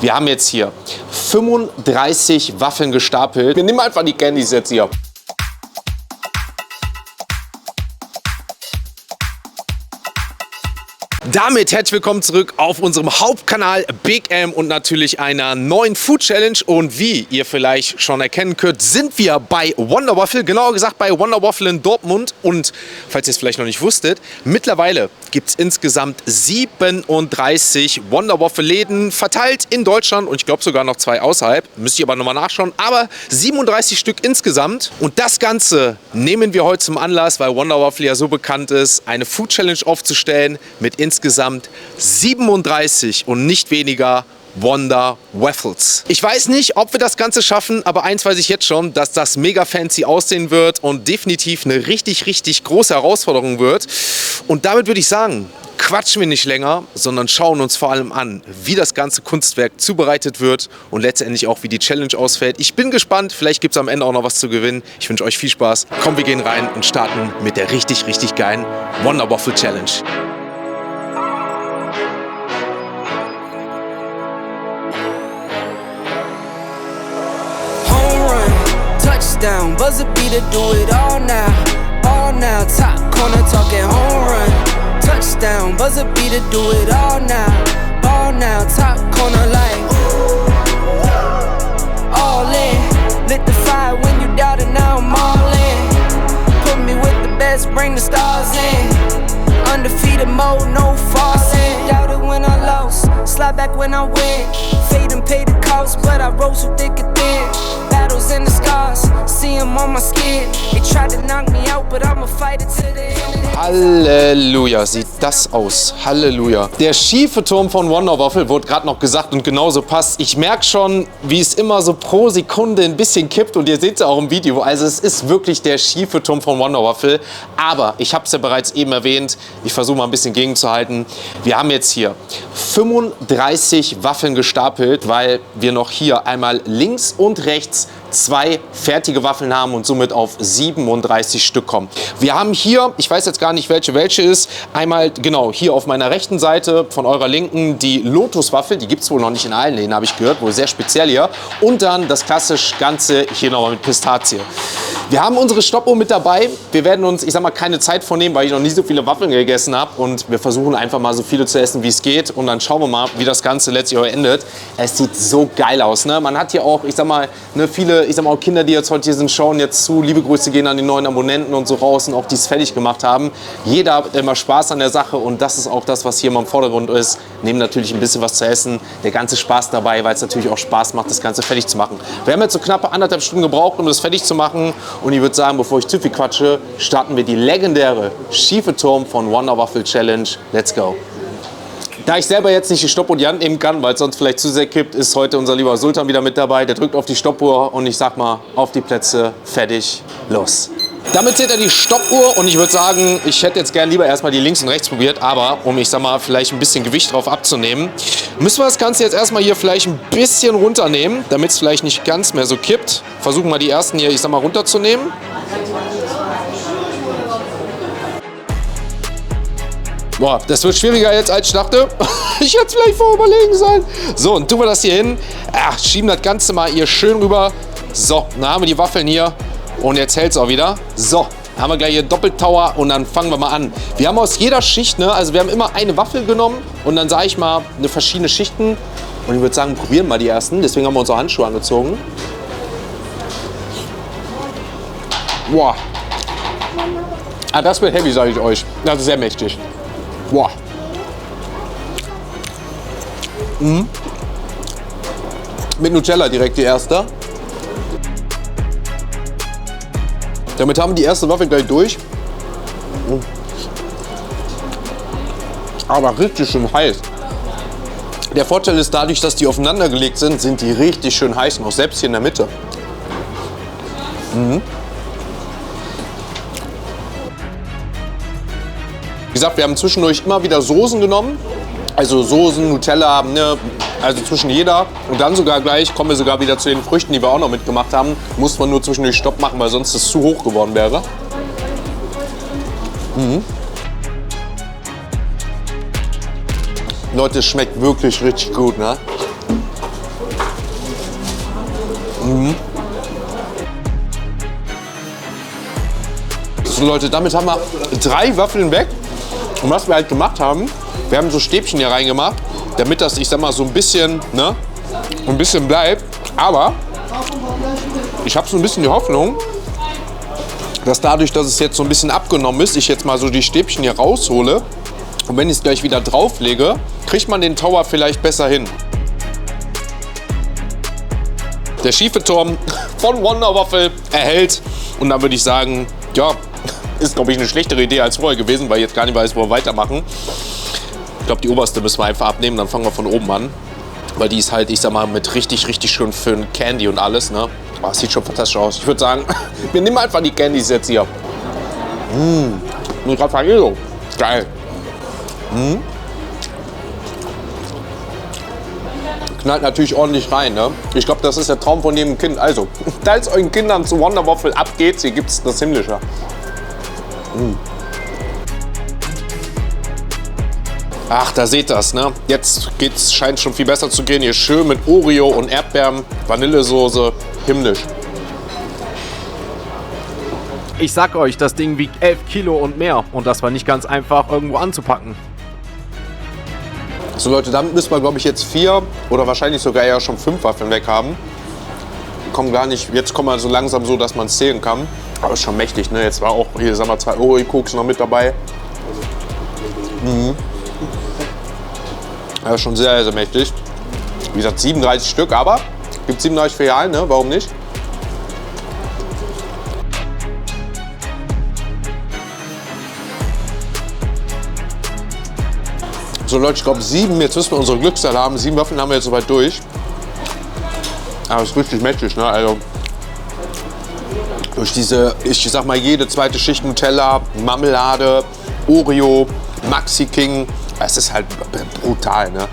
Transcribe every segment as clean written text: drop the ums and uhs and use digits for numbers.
Wir haben jetzt hier 35 Waffeln gestapelt. Wir nehmen einfach die Candies jetzt hier. Damit herzlich willkommen zurück auf unserem Hauptkanal Big M und natürlich einer neuen Food Challenge. Und wie ihr vielleicht schon erkennen könnt, sind wir bei Wonder Waffle, genauer gesagt bei Wonder Waffle in Dortmund. Und falls ihr es vielleicht noch nicht wusstet, mittlerweile gibt es insgesamt 37 Wonder Waffle Läden verteilt in Deutschland und ich glaube sogar noch 2 außerhalb. Müsst ihr aber nochmal nachschauen. Aber 37 Stück insgesamt. Und das Ganze nehmen wir heute zum Anlass, weil Wonder Waffle ja so bekannt ist, eine Food Challenge aufzustellen mit insgesamt 37 und nicht weniger Wonder Waffles. Ich weiß nicht, ob wir das Ganze schaffen, aber eins weiß ich jetzt schon, dass das mega fancy aussehen wird und definitiv eine richtig große Herausforderung wird. Und damit würde ich sagen, quatschen wir nicht länger, sondern schauen uns vor allem an, wie das ganze Kunstwerk zubereitet wird und letztendlich auch, wie die Challenge ausfällt. Ich bin gespannt, vielleicht gibt es am Ende auch noch was zu gewinnen. Ich wünsche euch viel Spaß. Komm, wir gehen rein und starten mit der richtig geilen Wonder Waffle Challenge. Down, buzzer beater, do it all now, top corner talking home run, touchdown, buzzer beater, do it all now, top corner like, all in, lit the fire when you doubt it, now I'm all in, put me with the best, bring the stars in, undefeated mode, no falling, doubted when I lost, slide back when I win, fade and pay the cost, but I rose so thick and thin. Battles in the scars, see them on my skin. They tried to knock me out, but I'ma fight it to the end. Halleluja, sieht das aus. Halleluja. Der schiefe Turm von Wonder Waffle wurde gerade noch gesagt und genauso passt. Ich merke schon, wie es immer so pro Sekunde ein bisschen kippt und ihr seht es ja auch im Video. Also es ist wirklich der schiefe Turm von Wonder Waffle. Aber ich habe es ja bereits eben erwähnt, ich versuche mal ein bisschen gegenzuhalten. Wir haben jetzt hier 35 Waffeln gestapelt, weil wir noch hier einmal links und rechts 2 fertige Waffeln haben und somit auf 37 Stück kommen. Wir haben hier, ich weiß jetzt gar nicht, welche ist, einmal genau hier auf meiner rechten Seite von eurer linken die Lotuswaffel, die gibt es wohl noch nicht in allen Läden, habe ich gehört, wohl sehr speziell hier. Und dann das klassisch Ganze hier nochmal mit Pistazie. Wir haben unsere Stoppuhr mit dabei. Wir werden uns, ich sag mal, keine Zeit vornehmen, weil ich noch nie so viele Waffeln gegessen habe. Und wir versuchen einfach mal so viele zu essen, wie es geht. Und dann schauen wir mal, wie das Ganze letztlich auch endet. Es sieht so geil aus, ne? Man hat hier auch, ich sag mal, ne, viele, ich sag mal, auch Kinder, die jetzt heute hier sind, schauen jetzt zu. Liebe Grüße gehen an die neuen Abonnenten und so raus und auch die es fertig gemacht haben. Jeder hat immer Spaß an der Sache und das ist auch das, was hier immer im Vordergrund ist. Nehmen natürlich ein bisschen was zu essen. Der ganze Spaß dabei, weil es natürlich auch Spaß macht, das Ganze fertig zu machen. Wir haben jetzt so knappe 1,5 Stunden gebraucht, um das fertig zu machen. Und ich würde sagen, bevor ich zu viel quatsche, starten wir die legendäre schiefe Turm von Wonder Waffle Challenge. Let's go! Da ich selber jetzt nicht die Stoppuhr in die Hand nehmen kann, weil es sonst vielleicht zu sehr kippt, ist heute unser lieber Sultan wieder mit dabei. Der drückt auf die Stoppuhr und ich sag mal, auf die Plätze, fertig, los. Damit zählt er die Stoppuhr und ich würde sagen, ich hätte jetzt gern lieber erstmal die links und rechts probiert, aber um, ich sag mal, vielleicht ein bisschen Gewicht drauf abzunehmen, müssen wir das Ganze jetzt erstmal hier vielleicht ein bisschen runternehmen, damit es vielleicht nicht ganz mehr so kippt. Versuchen wir die ersten hier, ich sag mal, runterzunehmen. Boah, das wird schwieriger jetzt, als ich dachte. Ich hätte es vielleicht vorher überlegen sollen. So, und tun wir das hier hin. Ach, schieben das Ganze mal hier schön rüber. So, dann haben wir die Waffeln hier. Und jetzt hält es auch wieder. So, dann haben wir gleich hier Doppeltower und dann fangen wir mal an. Wir haben aus jeder Schicht, ne, also wir haben immer eine Waffel genommen und dann sage ich mal eine verschiedene Schichten. Und ich würde sagen, probieren mal die ersten. Deswegen haben wir unsere Handschuhe angezogen. Boah. Ah, das wird heavy, sage ich euch. Das ist sehr mächtig. Boah. Mhm. Mit Nutella direkt die erste. Damit haben wir die erste Waffel gleich durch. Aber richtig schön heiß. Der Vorteil ist, dadurch, dass die aufeinander gelegt sind, sind die richtig schön heiß, noch selbst hier in der Mitte. Mhm. Wie gesagt, wir haben zwischendurch immer wieder Soßen genommen. Also Soßen, Nutella, ne, also zwischen jeder. Und dann sogar gleich kommen wir sogar wieder zu den Früchten, die wir auch noch mitgemacht haben. Musste man nur zwischendurch Stopp machen, weil sonst es zu hoch geworden wäre. Mhm. Leute, es schmeckt wirklich richtig gut, ne? So Leute, damit haben wir 3 Waffeln weg. Und was wir halt gemacht haben, wir haben so Stäbchen hier reingemacht, damit das, ich sag mal, so ein bisschen, ne, ein bisschen bleibt. Aber ich habe so ein bisschen die Hoffnung, dass dadurch, dass es jetzt so ein bisschen abgenommen ist, ich jetzt mal so die Stäbchen hier raushole und wenn ich es gleich wieder drauflege, kriegt man den Tower vielleicht besser hin. Der schiefe Turm von Wonder Waffle erhält und dann würde ich sagen, ja, ist glaube ich eine schlechtere Idee als vorher gewesen, weil ich jetzt gar nicht weiß, wo wir weitermachen. Ich glaube, die oberste müssen wir einfach abnehmen, dann fangen wir von oben an. Weil die ist halt, ich sag mal, mit richtig schön für ein Candy und alles, ne? Oh, das sieht schon fantastisch aus. Ich würde sagen, wir nehmen einfach die Candies jetzt hier. Raffaello. Geil. Knallt natürlich ordentlich rein, ne? Ich glaube, das ist der Traum von jedem Kind. Also, da es euren Kindern zu Wonder Waffle abgeht, hier gibt es das Himmlische. Ach, da seht ihr das, ne? Jetzt scheint schon viel besser zu gehen. Hier schön mit Oreo und Erdbeeren, Vanillesoße, himmlisch. Ich sag euch, das Ding wiegt 11 Kilo und mehr. Und das war nicht ganz einfach irgendwo anzupacken. So Leute, damit müssen wir, glaube ich, jetzt 4 oder wahrscheinlich sogar eher schon 5 Waffeln weg haben. Kommen gar nicht, jetzt kommen wir so langsam so, dass man es zählen kann. Aber ist schon mächtig, ne? Jetzt war auch hier, sagen wir, 2 Oreo-Koks noch mit dabei. Ja, schon sehr, sehr mächtig. Wie gesagt, 37 Stück, aber gibt 37 Filialen, ne? Warum nicht? So Leute, ich glaube 7, jetzt müssen wir unsere Glückszahl haben. 7 Waffeln haben wir jetzt soweit durch. Aber es ist richtig mächtig, ne? Also durch diese, ich sag mal, jede zweite Schicht Nutella, Marmelade, Oreo, Maxi King. Es ist halt brutal, ne?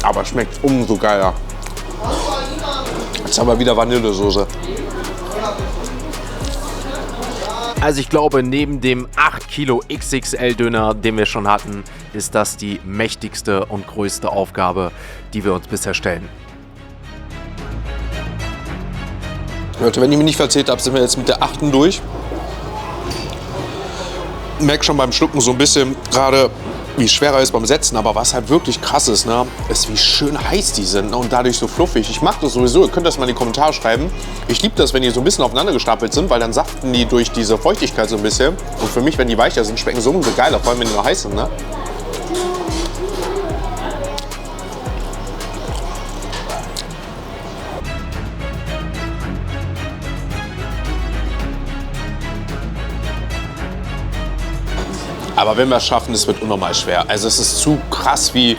Aber schmeckt umso geiler. Jetzt haben wir wieder Vanillesoße. Also ich glaube, neben dem 8 Kilo XXL-Döner, den wir schon hatten, ist das die mächtigste und größte Aufgabe, die wir uns bisher stellen. Leute, wenn ich mich nicht verzählt habe, sind wir jetzt mit der 8. durch. Ich merke schon beim Schlucken so ein bisschen gerade, wie schwerer ist beim Setzen, aber was halt wirklich krass ist, ne, ist, wie schön heiß die sind, ne, und dadurch so fluffig. Ich mag das sowieso, ihr könnt das mal in die Kommentare schreiben. Ich liebe das, wenn die so ein bisschen aufeinander gestapelt sind, weil dann saften die durch diese Feuchtigkeit so ein bisschen. Und für mich, wenn die weicher sind, schmecken so umso geiler, vor allem wenn die noch heiß sind, ne. Aber wenn wir es schaffen, es wird unnormal schwer. Also es ist zu krass, wie,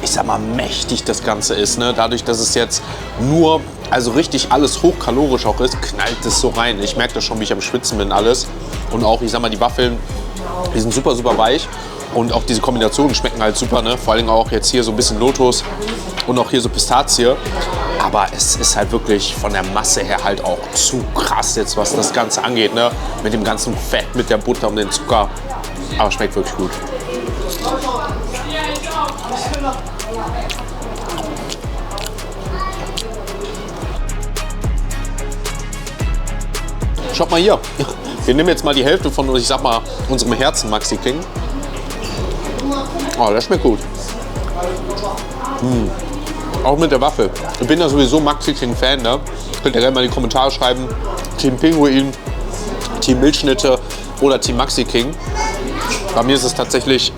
ich sag mal, mächtig das Ganze ist. Ne? Dadurch, dass es jetzt nur, also richtig alles hochkalorisch auch ist, knallt es so rein. Ich merke das schon, wie ich am Schwitzen bin, alles. Und auch, ich sag mal, die Waffeln, die sind super, super weich. Und auch diese Kombinationen schmecken halt super. Ne? Vor allem auch jetzt hier so ein bisschen Lotus und auch hier so Pistazie. Aber es ist halt wirklich von der Masse her halt auch zu krass jetzt, was das Ganze angeht. Ne? Mit dem ganzen Fett, mit der Butter und dem Zucker. Aber schmeckt wirklich gut. Schaut mal hier. Wir nehmen jetzt mal die Hälfte von, ich sag mal, unserem Herzen Maxi King. Oh, das schmeckt gut. Auch mit der Waffel. Ich bin ja sowieso Maxi King Fan, ne? Könnt ihr gerne mal in die Kommentare schreiben. Team Pinguin, Team Milchschnitte oder Team Maxi King. Bei mir ist es tatsächlich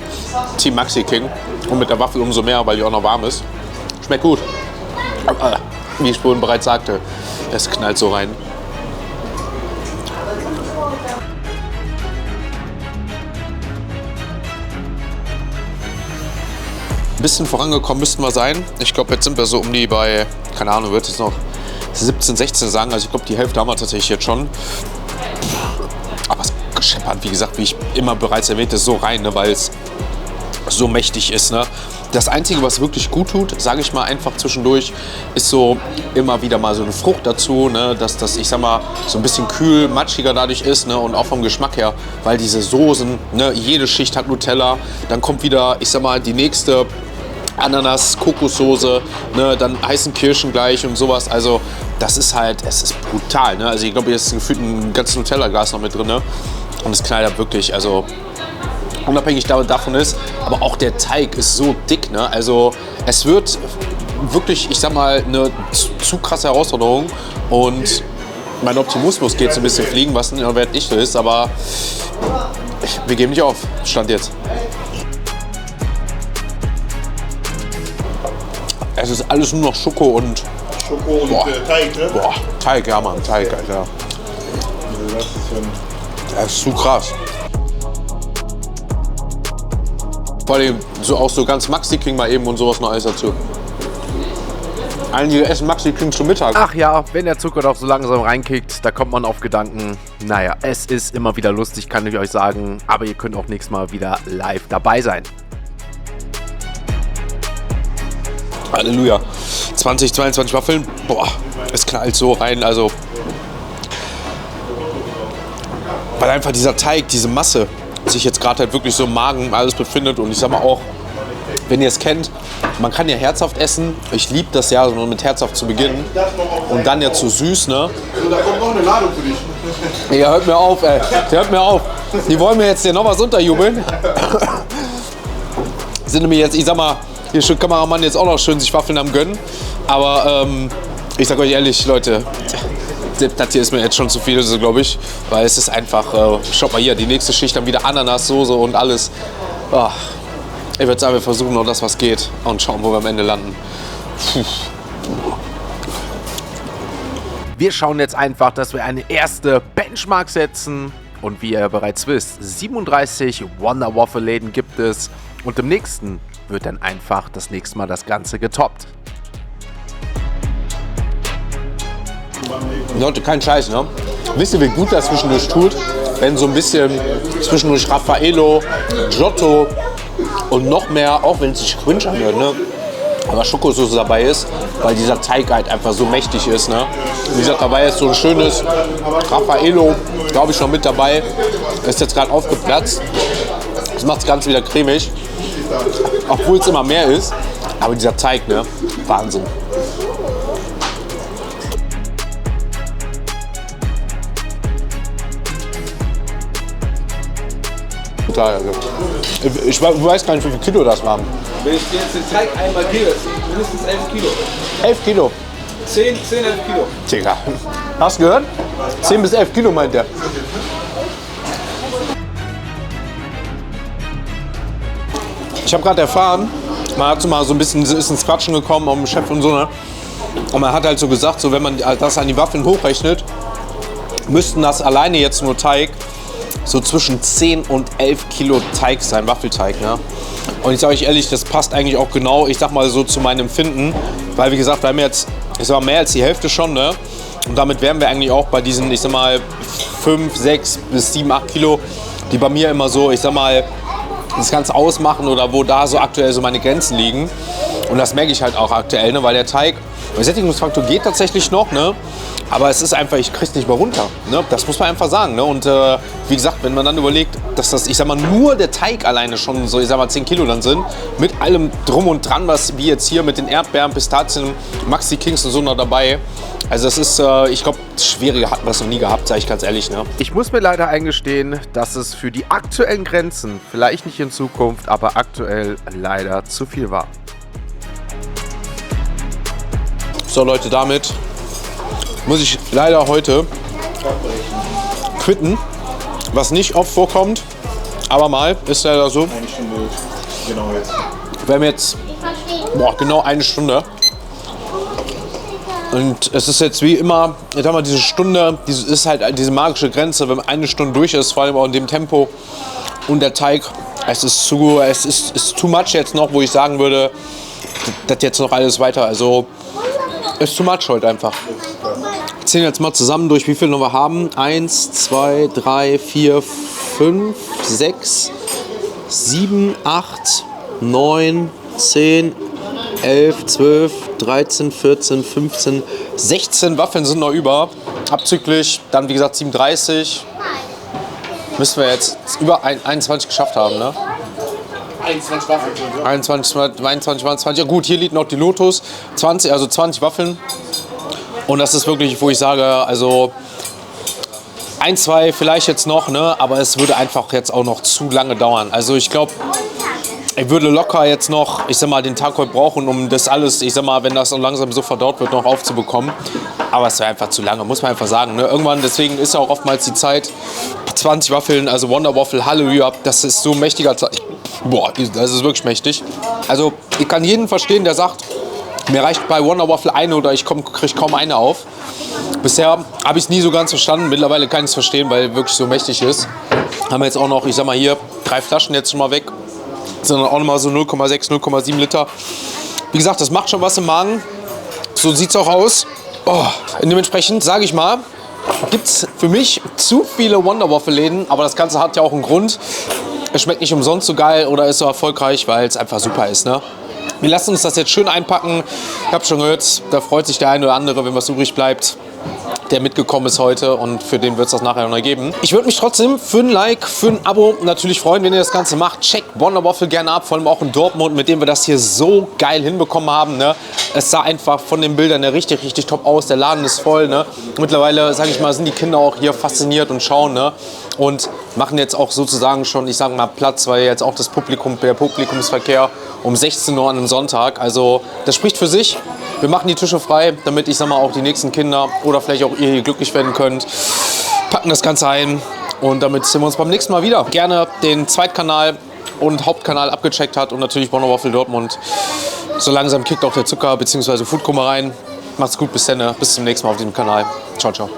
Team Maxi King und mit der Waffel umso mehr, weil die auch noch warm ist. Schmeckt gut. Aber, wie ich vorhin bereits sagte, es knallt so rein. Ein bisschen vorangekommen müssten wir sein. Ich glaube, jetzt sind wir so um die bei, keine Ahnung, wird es noch 17, 16 sagen. Also ich glaube, die Hälfte haben wir tatsächlich jetzt schon. Aber es scheppert, wie gesagt, wie ich immer bereits erwähnte, so rein, ne, weil es so mächtig ist. Ne. Das Einzige, was wirklich gut tut, sage ich mal einfach zwischendurch, ist so immer wieder mal so eine Frucht dazu, ne, dass das, ich sag mal, so ein bisschen kühl, matschiger dadurch ist, ne, und auch vom Geschmack her, weil diese Soßen, ne, jede Schicht hat Nutella, dann kommt wieder, ich sag mal, die nächste Ananas, Kokossoße, ne, dann heißen Kirschen gleich und sowas. Also das ist halt, es ist brutal. Ne? Also ich glaube, hier ist gefühlt ein ganzes Nutella-Glas noch mit drin. Ne? Und es knallt wirklich, also unabhängig davon ist, aber auch der Teig ist so dick. Ne? Also es wird wirklich, ich sag mal, eine zu krasse Herausforderung. Und mein Optimismus geht so ein bisschen fliegen, was ein Wert nicht so ist. Aber wir geben nicht auf, Stand jetzt. Es ist alles nur noch Schoko und Teig, ne? Boah, Teig, ja Mann, Teig, Alter. Das ist zu krass. Vor allem so auch so ganz Maxi King mal eben und sowas noch alles dazu. Einige essen Maxi King zum Mittag. Ach ja, wenn der Zucker doch so langsam reinkickt, da kommt man auf Gedanken. Naja, es ist immer wieder lustig, kann ich euch sagen. Aber ihr könnt auch nächstes Mal wieder live dabei sein. Halleluja. 20, 22 Waffeln. Boah, es knallt so rein. Also, weil einfach dieser Teig, diese Masse sich jetzt gerade halt wirklich so im Magen alles befindet. Und ich sag mal auch, wenn ihr es kennt, man kann ja herzhaft essen. Ich liebe das ja, so mit herzhaft zu beginnen. Und dann ja zu süß, ne? Da kommt noch eine Ladung für dich. Ja, hört mir auf, ey. Hört mir auf. Die wollen mir jetzt hier noch was unterjubeln. Sind nämlich jetzt, ich sag mal, hier schon Kameramann jetzt auch noch schön sich Waffeln am Gönnen. Aber ich sag euch ehrlich, Leute, das hier ist mir jetzt schon zu viel, so, glaube ich. Weil es ist einfach, schaut mal hier, die nächste Schicht dann wieder Ananassoße und alles. Oh, ich würde sagen, wir versuchen noch das, was geht. Und schauen, wo wir am Ende landen. Puh. Wir schauen jetzt einfach, dass wir eine erste Benchmark setzen. Und wie ihr bereits wisst, 37 Wonder Waffle Läden gibt es. Und im nächsten wird dann einfach das nächste Mal das Ganze getoppt. Leute, kein Scheiß, ne? Wisst ihr, wie gut das zwischendurch tut, wenn so ein bisschen zwischendurch Raffaello, Giotto und noch mehr, auch wenn es sich cringe anhört, ne? Aber Schokosauce dabei ist, weil dieser Teig halt einfach so mächtig ist, ne? Wie gesagt, dabei ist so ein schönes Raffaello, glaube ich, noch mit dabei. Ist jetzt gerade aufgeplatzt. Das macht das Ganze wieder cremig. Obwohl es immer mehr ist. Aber dieser Teig, ne? Wahnsinn. Total. Also. Ich weiß gar nicht, wie viel Kilo das waren. Wenn ich jetzt den Teig einmal gehe, das sind mindestens 11 Kilo. 11 Kilo. 10, 11 Kilo. Digga. Hast du gehört? 10 bis 11 Kilo meint der. Ich habe gerade erfahren, man hat so mal so ein bisschen ist ins Quatschen gekommen um den Chef und so, ne? Und man hat halt so gesagt, so wenn man das an die Waffeln hochrechnet, müssten das alleine jetzt nur Teig so zwischen 10 und 11 Kilo Teig sein, Waffelteig, ne? Und ich sage euch ehrlich, das passt eigentlich auch genau, ich sag mal so zu meinem Empfinden, weil wie gesagt, wir haben jetzt, ich sag mal, mehr als die Hälfte schon, ne? Und damit wären wir eigentlich auch bei diesen, ich sag mal, 5, 6 bis 7, 8 Kilo, die bei mir immer so, ich sag mal, das Ganze ausmachen oder wo da so aktuell so meine Grenzen liegen. Und das merke ich halt auch aktuell, ne? Weil der Teig, der Sättigungsfaktor geht tatsächlich noch, ne? Aber es ist einfach, ich krieg's nicht mehr runter. Ne? Das muss man einfach sagen. Ne? Und wie gesagt, wenn man dann überlegt, dass das, ich sag mal, nur der Teig alleine schon so, ich sag mal, 10 Kilo dann sind, mit allem drum und dran, was wie jetzt hier mit den Erdbeeren, Pistazien, Maxi Kings und so noch dabei. Also das ist, ich glaube, schwieriger hatten wir es noch nie gehabt, sage ich ganz ehrlich. Ne? Ich muss mir leider eingestehen, dass es für die aktuellen Grenzen, vielleicht nicht in Zukunft, aber aktuell leider zu viel war. So Leute, damit muss ich leider heute quitten, was nicht oft vorkommt, aber mal, ist leider so. Eine Stunde, genau jetzt. Wir haben jetzt genau eine Stunde. Und es ist jetzt wie immer, jetzt haben wir diese Stunde, ist halt diese magische Grenze, wenn eine Stunde durch ist, vor allem auch in dem Tempo und der Teig, es ist too much jetzt noch, wo ich sagen würde, das jetzt noch alles weiter, also ist too much heute einfach. Wir zählen jetzt mal zusammen durch, wie viel noch wir haben. 1, 2, 3, 4, 5, 6, 7, 8, 9, 10, 11, 12, 13, 14, 15, 16 Waffeln sind noch über. Abzüglich, dann wie gesagt 37. Müssen wir jetzt über 21 geschafft haben, ne? 21 Waffeln. 21, 20. Ja gut, hier liegt noch die Lotus. 20, also 20 Waffeln. Und das ist wirklich, wo ich sage, also 1, 2 vielleicht jetzt noch, ne? Aber es würde einfach jetzt auch noch zu lange dauern. Also ich glaube, ich würde locker jetzt noch, ich sag mal, den Tag heute brauchen, um das alles, ich sag mal, wenn das so langsam so verdaut wird, noch aufzubekommen. Aber es wäre einfach zu lange, muss man einfach sagen. Ne? Irgendwann, deswegen ist ja auch oftmals die Zeit, 20 Waffeln, also Wonder Waffle, Halleluja, das ist so ein mächtiger Zeit. Boah, das ist wirklich mächtig. Also ich kann jeden verstehen, der sagt, mir reicht bei Wonder Waffle eine oder ich kriege kaum eine auf. Bisher habe ich es nie so ganz verstanden, mittlerweile kann ich es verstehen, weil es wirklich so mächtig ist. Haben wir jetzt auch noch, ich sag mal hier, 3 Flaschen jetzt schon mal weg. Das sind dann auch nochmal so 0,6, 0,7 Liter. Wie gesagt, das macht schon was im Magen. So sieht es auch aus. Oh, dementsprechend, sage ich mal, gibt es für mich zu viele Wonder Waffle Läden. Aber das Ganze hat ja auch einen Grund. Es schmeckt nicht umsonst so geil oder ist so erfolgreich, weil es einfach super ist. Ne? Wir lassen uns das jetzt schön einpacken. Ich habe schon gehört, da freut sich der eine oder andere, wenn was übrig bleibt, der mitgekommen ist heute, und für den wird es das nachher noch geben. Ich würde mich trotzdem für ein Like, für ein Abo natürlich freuen, wenn ihr das Ganze macht. Checkt Wonder Waffle gerne ab, vor allem auch in Dortmund, mit dem wir das hier so geil hinbekommen haben. Ne? Es sah einfach von den Bildern richtig, richtig top aus. Der Laden ist voll. Ne? Mittlerweile, sage ich mal, sind die Kinder auch hier fasziniert und schauen. Ne? Und machen jetzt auch sozusagen schon, ich sage mal, Platz, weil jetzt auch der Publikumsverkehr um 16 Uhr an einem Sonntag. Also das spricht für sich. Wir machen die Tische frei, damit, ich sag mal, auch die nächsten Kinder oder vielleicht auch ihr hier glücklich werden könnt. Packen das Ganze ein und damit sehen wir uns beim nächsten Mal wieder. Gerne den Zweitkanal und Hauptkanal abgecheckt hat und natürlich Wonder Waffle Dortmund. So langsam kickt auch der Zucker bzw. Foodkoma rein. Macht's gut, bis dann, bis zum nächsten Mal auf diesem Kanal. Ciao, ciao.